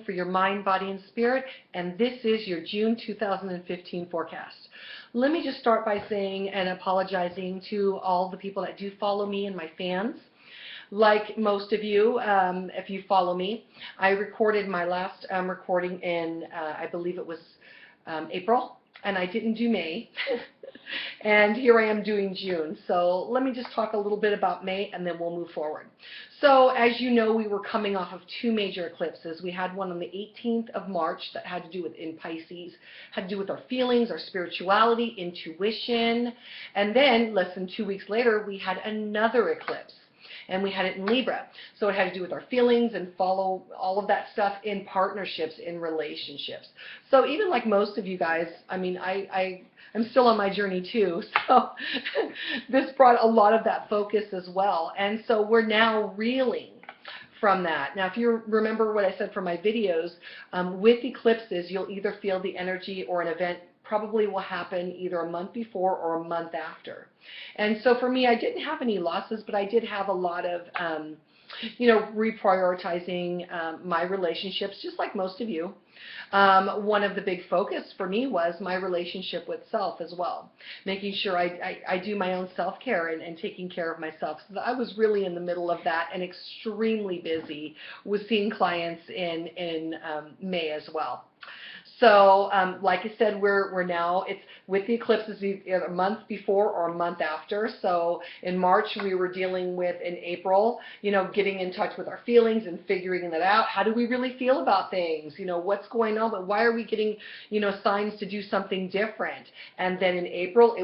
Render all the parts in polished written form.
for your mind, body, and spirit, and this is your June 2015 forecast. Let me just start by saying and apologizing to all the people that do follow me and my fans. Like most of you, if you follow me, I recorded my last recording in, I believe it was April, and I didn't do May. And here I am doing June. So let me just talk a little bit about May and then we'll move forward. So as you know, we were coming off of two major eclipses. We had one on the 18th of March that had to do with in Pisces, had to do with our feelings, our spirituality, intuition. And then less than 2 weeks later, we had another eclipse. And we had it in Libra. So it had to do with our feelings and follow all of that stuff in partnerships, in relationships. So even like most of you guys, I mean, I'm still on my journey too. So this brought a lot of that focus as well. And so we're now reeling from that. Now, if you remember what I said from my videos, with eclipses, you'll either feel the energy or an event probably will happen either a month before or a month after. And so for me, I didn't have any losses, but I did have a lot of, reprioritizing my relationships, just like most of you. One of the big focus for me was my relationship with self as well, making sure I do my own self-care and taking care of myself. So I was really in the middle of that and extremely busy with seeing clients in May as well. So, like I said, we're now, it's with the eclipses either a month before or a month after. So in March, we were dealing with, in April, getting in touch with our feelings and figuring that out. How do we really feel about things? What's going on? But why are we getting, signs to do something different? And then in April,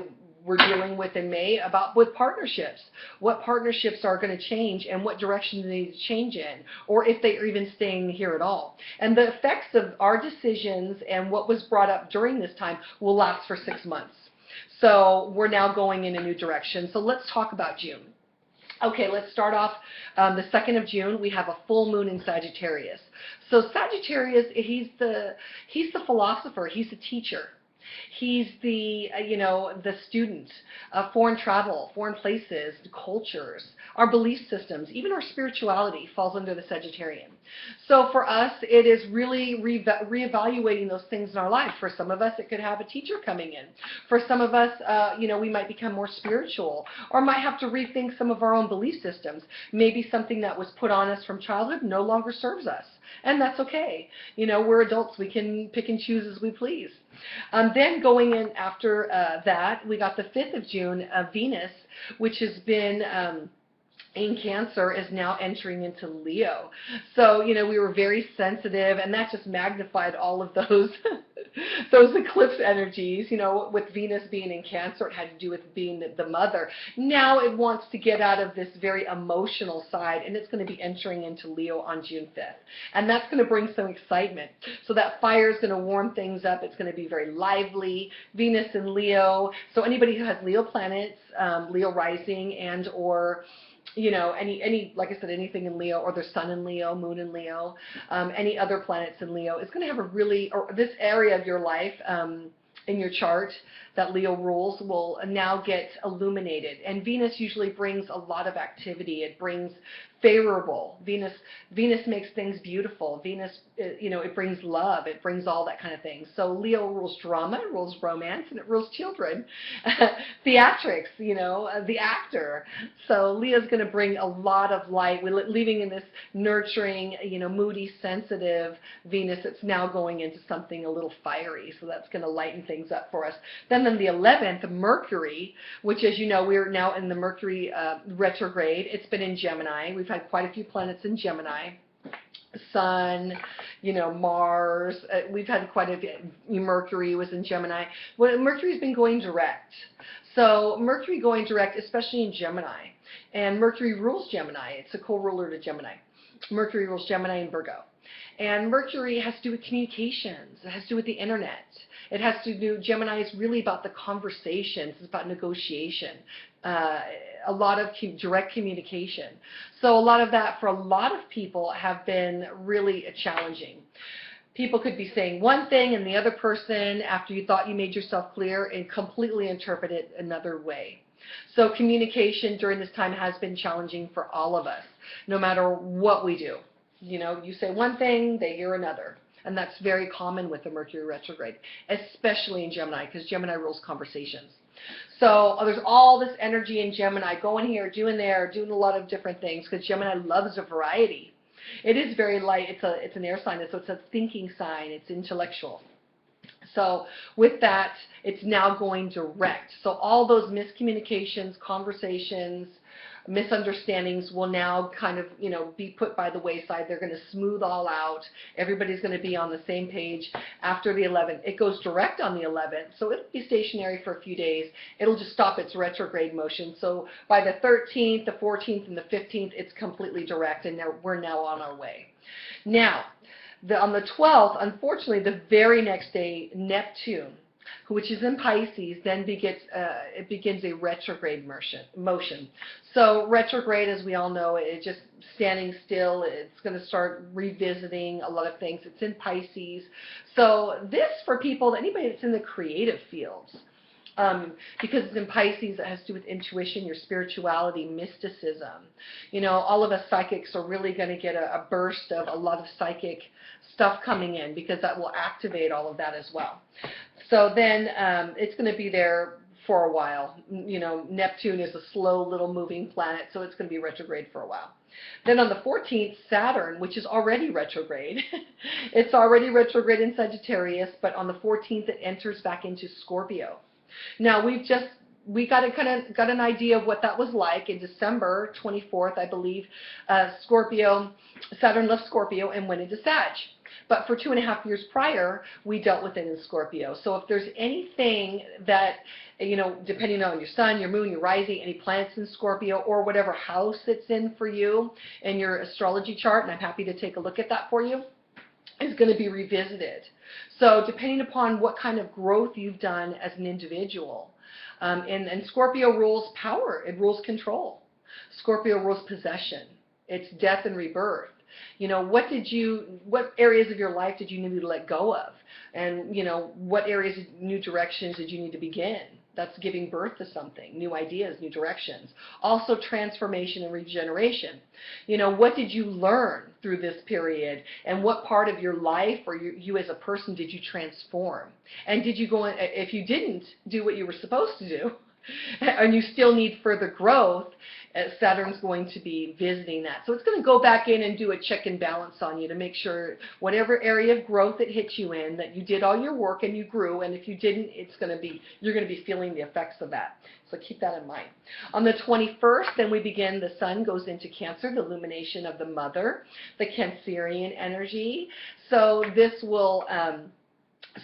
we're dealing with in May with partnerships. What partnerships are going to change and what direction they need to change in, or if they are even staying here at all. And the effects of our decisions and what was brought up during this time will last for 6 months. So we're now going in a new direction. So let's talk about June. Okay, let's start off the 2nd of June. We have a full moon in Sagittarius. So Sagittarius, he's the philosopher. He's the teacher. He's the student, foreign travel, foreign places, cultures, our belief systems, even our spirituality falls under the Sagittarian. So for us, it is really reevaluating those things in our life. For some of us, it could have a teacher coming in. For some of us, we might become more spiritual or might have to rethink some of our own belief systems. Maybe something that was put on us from childhood no longer serves us. And that's okay. We're adults. We can pick and choose as we please. Then going in after that, we got the 5th of June, Venus, which has been in Cancer, is now entering into Leo. So, we were very sensitive, and that just magnified all of those those eclipse energies. With Venus being in Cancer, it had to do with being the mother. Now it wants to get out of this very emotional side, and it's going to be entering into Leo on June 5th. And that's going to bring some excitement. So that fire is going to warm things up. It's going to be very lively. Venus in Leo. So anybody who has Leo planets, Leo rising, and or like I said, anything in Leo, or their sun in Leo, moon in Leo, any other planets in Leo, is going to have this area of your life in your chart that Leo rules will now get illuminated. And Venus usually brings a lot of activity. It brings favorable. Venus makes things beautiful. Venus, it brings love. It brings all that kind of thing. So Leo rules drama, it rules romance, and it rules children. Theatrics, the actor. So Leo's going to bring a lot of light. We're leaving in this nurturing, moody, sensitive Venus. It's now going into something a little fiery. So that's going to lighten things up for us. Then on the 11th, Mercury, which, as you know, we're now in the Mercury retrograde. It's been in Gemini. We've had quite a few planets in Gemini. Sun, Mars. We've had quite a few. Mercury was in Gemini. Well, Mercury's been going direct. So Mercury going direct, especially in Gemini. And Mercury rules Gemini. It's a co-ruler to Gemini. Mercury rules Gemini and Virgo. And Mercury has to do with communications. It has to do with the internet. It has to do, Gemini is really about the conversations. It's about negotiation. A lot of direct communication. So a lot of that, for a lot of people, have been really challenging. People could be saying one thing and the other person, after you thought you made yourself clear, and completely interpret it another way. So communication during this time has been challenging for all of us, no matter what we do. You know, you say one thing, they hear another. And that's very common with the Mercury retrograde, especially in Gemini, because Gemini rules conversations. So there's all this energy in Gemini, going here, doing there, doing a lot of different things, because Gemini loves a variety. It is very light. It's an air sign, so it's a thinking sign. It's intellectual. So with that, it's now going direct. So all those miscommunications, conversations, misunderstandings will now kind of, you know, be put by the wayside. They're going to smooth all out. Everybody's going to be on the same page after the 11th. It goes direct on the 11th, so it'll be stationary for a few days. It'll just stop its retrograde motion. So by the 13th, the 14th, and the 15th, it's completely direct, and we're now on our way. Now, on the 12th, unfortunately, the very next day, Neptune, which is in Pisces, then begins a retrograde motion. So retrograde, as we all know, it's just standing still. It's going to start revisiting a lot of things. It's in Pisces. So this, for people, anybody that's in the creative fields, because it's in Pisces, it has to do with intuition, your spirituality, mysticism. You know, all of us psychics are really going to get a burst of a lot of psychic stuff coming in, because that will activate all of that as well. So then it's going to be there for a while. You know, Neptune is a slow little moving planet, so it's going to be retrograde for a while. Then on the 14th, Saturn, which is already retrograde, it's already retrograde in Sagittarius, but on the 14th it enters back into Scorpio. Now we got an idea of what that was like in December 24th, I believe. Saturn left Scorpio and went into Sag. But for 2.5 years prior, we dealt with it in Scorpio. So if there's anything that, you know, depending on your sun, your moon, your rising, any planets in Scorpio, or whatever house it's in for you in your astrology chart, and I'm happy to take a look at that for you, is going to be revisited. So depending upon what kind of growth you've done as an individual, and Scorpio rules power, it rules control. Scorpio rules possession. It's death and rebirth. You know, what areas of your life did you need to let go of? And, you know, what areas, new directions did you need to begin? That's giving birth to something, new ideas, new directions. Also transformation and regeneration. You know, what did you learn through this period, and what part of your life or you as a person did you transform? And did you go in, if you didn't do what you were supposed to do, and you still need further growth, Saturn's going to be visiting that. So it's going to go back in and do a check and balance on you to make sure whatever area of growth it hits you in, that you did all your work and you grew, and if you didn't, you're going to be feeling the effects of that. So keep that in mind. On the 21st, then we begin, the sun goes into Cancer, the illumination of the mother, the Cancerian energy. So this will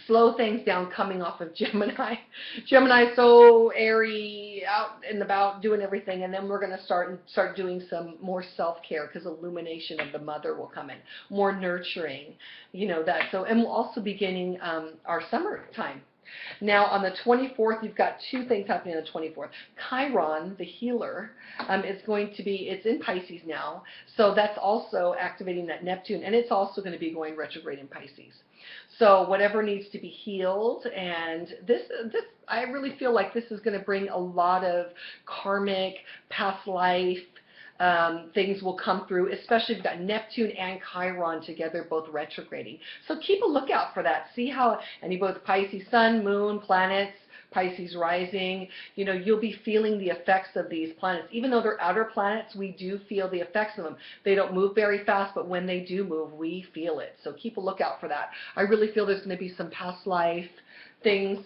slow things down coming off of Gemini. Gemini is so airy, out and about, doing everything, and then we're going to start doing some more self-care, because illumination of the mother will come in, more nurturing, you know, that. So, and we'll also beginning our summer time. Now on the 24th, you've got two things happening on the 24th. Chiron, the healer, it's in Pisces now, so that's also activating that Neptune, and it's also going to be going retrograde in Pisces. So whatever needs to be healed, and this I really feel like this is going to bring a lot of karmic, past life, things will come through, especially if you've got Neptune and Chiron together, both retrograding. So keep a lookout for that. See how, and both Pisces sun, moon, planets, Pisces rising, you know, you'll be feeling the effects of these planets. Even though they're outer planets, we do feel the effects of them. They don't move very fast, but when they do move, we feel it. So keep a lookout for that. I really feel there's going to be some past life things,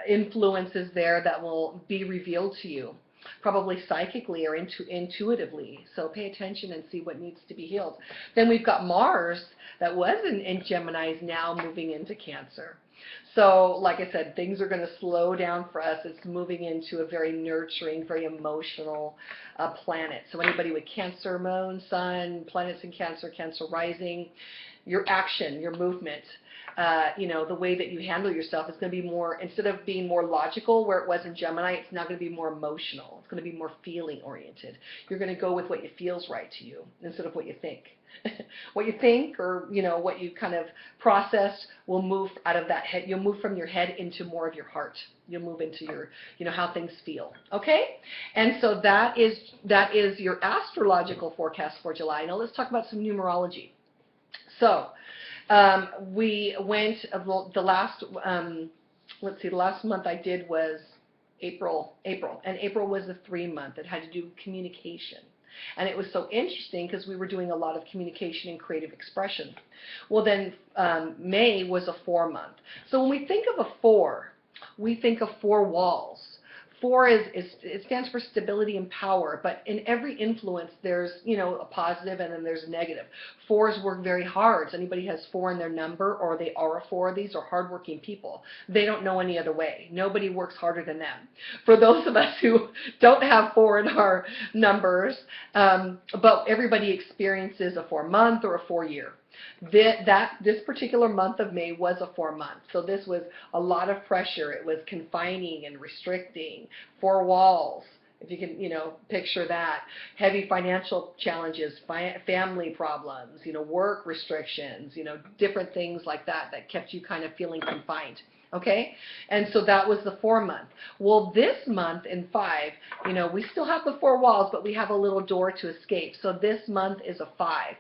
influences there that will be revealed to you, probably psychically or intuitively. So pay attention and see what needs to be healed. Then we've got Mars that was in Gemini, is now moving into Cancer. So like I said, things are going to slow down for us. It's moving into a very nurturing, very emotional planet. So anybody with Cancer moon, sun, planets in Cancer, Cancer rising, your action, your movement, the way that you handle yourself is going to be more, instead of being more logical where it was in Gemini, it's now going to be more emotional. It's going to be more feeling oriented. You're going to go with what feels right to you instead of what you think. What you think, or what you kind of process, will move out of that head. You'll move from your head into more of your heart. You'll move into your, how things feel. Okay? And so that is your astrological forecast for July. Now let's talk about some numerology. So we went the last the last month I did was April, and April was a 3-month. It had to do with communication. And it was so interesting because we were doing a lot of communication and creative expression. Well, then May was a 4-month. So when we think of a 4, we think of 4 walls. 4 it stands for stability and power, but in every influence there's a positive and then there's a negative. 4s work very hard. So anybody has 4 in their number, or they are a 4, these are hardworking people. They don't know any other way. Nobody works harder than them. For those of us who don't have 4 in our numbers, but everybody experiences a 4-month or a 4-year. This particular month of May was a 4-month. So this was a lot of pressure. It was confining and restricting, 4 walls, if you can, picture that. Heavy financial challenges, family problems, work restrictions, different things like that kept you kind of feeling confined. Okay? And so that was the 4-month. Well, this month in 5, we still have the 4 walls, but we have a little door to escape. So this month is a 5.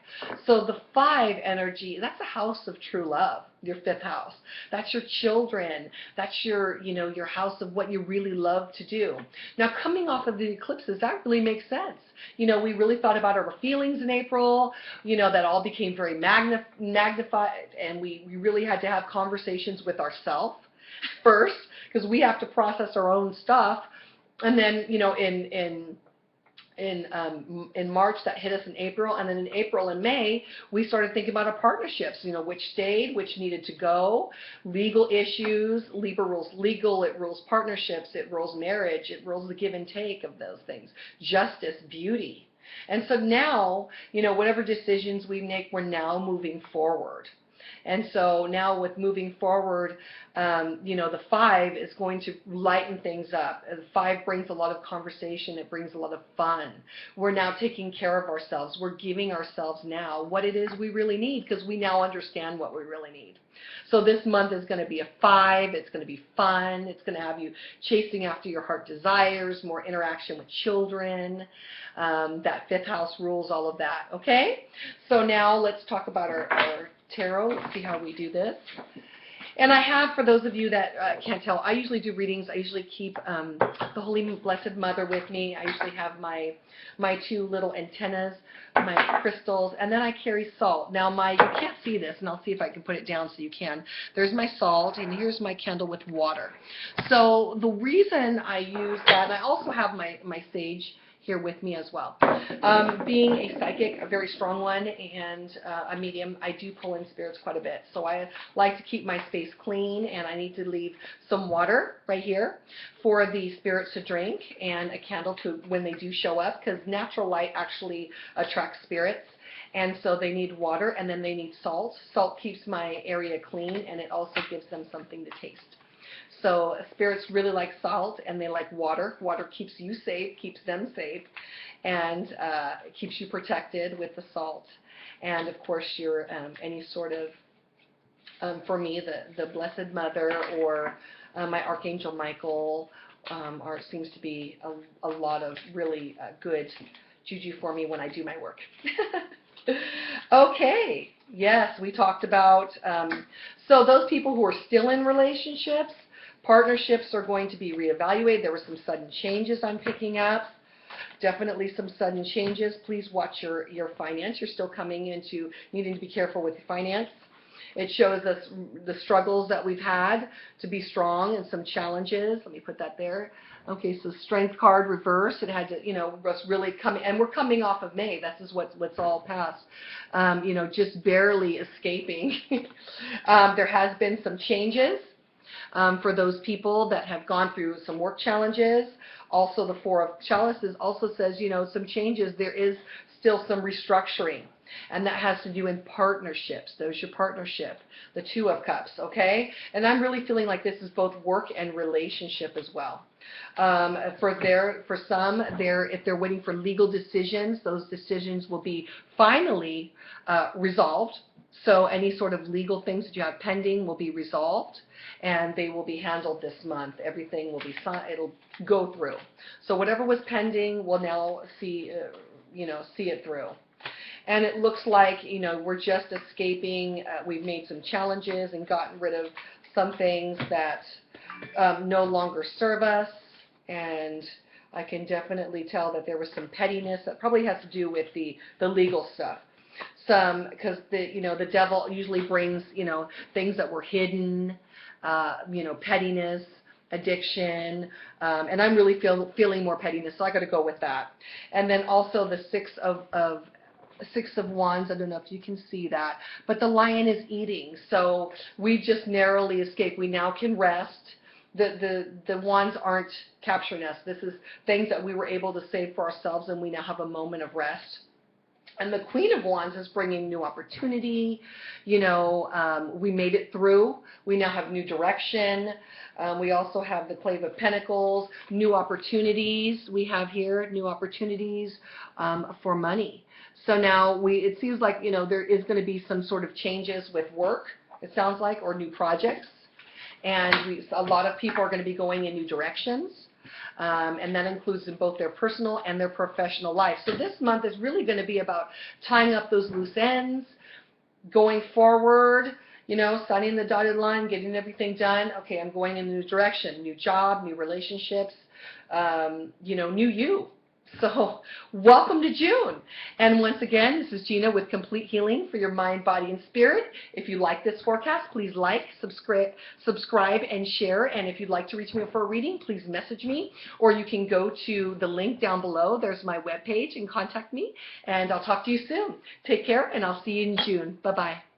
So the 5 energy, that's a house of true love, your 5th house. That's your children. That's your, your house of what you really love to do. Now, coming off of the eclipses, that really makes sense. We really thought about our feelings in April. That all became very magnified, and we really had to have conversations with ourselves first, because we have to process our own stuff. And then, in March, that hit us in April, and then in April and May, we started thinking about our partnerships, which stayed, which needed to go, legal issues. Libra rules legal, it rules partnerships, it rules marriage, it rules the give and take of those things, justice, beauty. And so now, whatever decisions we make, we're now moving forward. And so now with moving forward, the 5 is going to lighten things up. The 5 brings a lot of conversation. It brings a lot of fun. We're now taking care of ourselves. We're giving ourselves now what it is we really need, because we now understand what we really need. So this month is going to be a 5. It's going to be fun. It's going to have you chasing after your heart desires, more interaction with children. That 5th house rules all of that. Okay? So now let's talk about our tarot. Let's see how we do this. And I have, for those of you that can't tell, I usually do readings. I usually keep the Holy Blessed Mother with me. I usually have my 2 little antennas, my crystals, and then I carry salt. Now you can't see this, and I'll see if I can put it down so you can. There's my salt, and here's my candle with water. So the reason I use that, and I also have my sage here with me as well. Being a psychic, a very strong one, and a medium, I do pull in spirits quite a bit. So I like to keep my space clean, and I need to leave some water right here for the spirits to drink, and a candle to when they do show up, because natural light actually attracts spirits. And so they need water, and then they need salt. Salt keeps my area clean, and it also gives them something to taste. So spirits really like salt, and they like water. Water keeps you safe, keeps them safe, and keeps you protected with the salt. And of course, your any sort of, for me, the Blessed Mother or my Archangel Michael seems to be a lot of really good juju for me when I do my work. Okay, yes, we talked about, so those people who are still in relationships, partnerships are going to be reevaluated. There were some sudden changes I'm picking up. Definitely some sudden changes. Please watch your finance. You're still coming into needing to be careful with your finance. It shows us the struggles that we've had to be strong and some challenges. Let me put that there. Okay, so Strength card reverse. It had to, was really coming, and we're coming off of May. This is what's all past. Just barely escaping. There has been some changes. For those people that have gone through some work challenges. Also, the 4 of Chalices also says, some changes. There is still some restructuring. And that has to do in partnerships. There's your partnership, the Two of Cups, okay? And I'm really feeling like this is both work and relationship as well. For some, if they're waiting for legal decisions, those decisions will be finally resolved. So any sort of legal things that you have pending will be resolved, and they will be handled this month. Everything will be signed. It'll go through. So whatever was pending, we'll now see it through. And it looks like, we're just escaping. We've made some challenges and gotten rid of some things that no longer serve us. And I can definitely tell that there was some pettiness that probably has to do with the legal stuff. Because the devil usually brings, things that were hidden, pettiness, addiction, and I'm really feeling more pettiness, so I got to go with that. And then also the Six of Wands. I don't know if you can see that, but the lion is eating, so we just narrowly escaped. We now can rest. The wands aren't capturing us. This is things that we were able to save for ourselves, and we now have a moment of rest. And the Queen of Wands is bringing new opportunity. We made it through. We now have new direction. We also have the Clave of Pentacles, new opportunities. We have here new opportunities for money. So now it seems like, there is going to be some sort of changes with work, it sounds like, or new projects. And a lot of people are going to be going in new directions. And that includes in both their personal and their professional life. So this month is really going to be about tying up those loose ends, going forward, signing the dotted line, getting everything done. Okay, I'm going in a new direction, new job, new relationships, new you. So welcome to June. And once again, this is Gina with Complete Healing for your mind, body, and spirit. If you like this forecast, please like, subscribe, and share. And if you'd like to reach me for a reading, please message me. Or you can go to the link down below. There's my webpage and contact me. And I'll talk to you soon. Take care, and I'll see you in June. Bye-bye.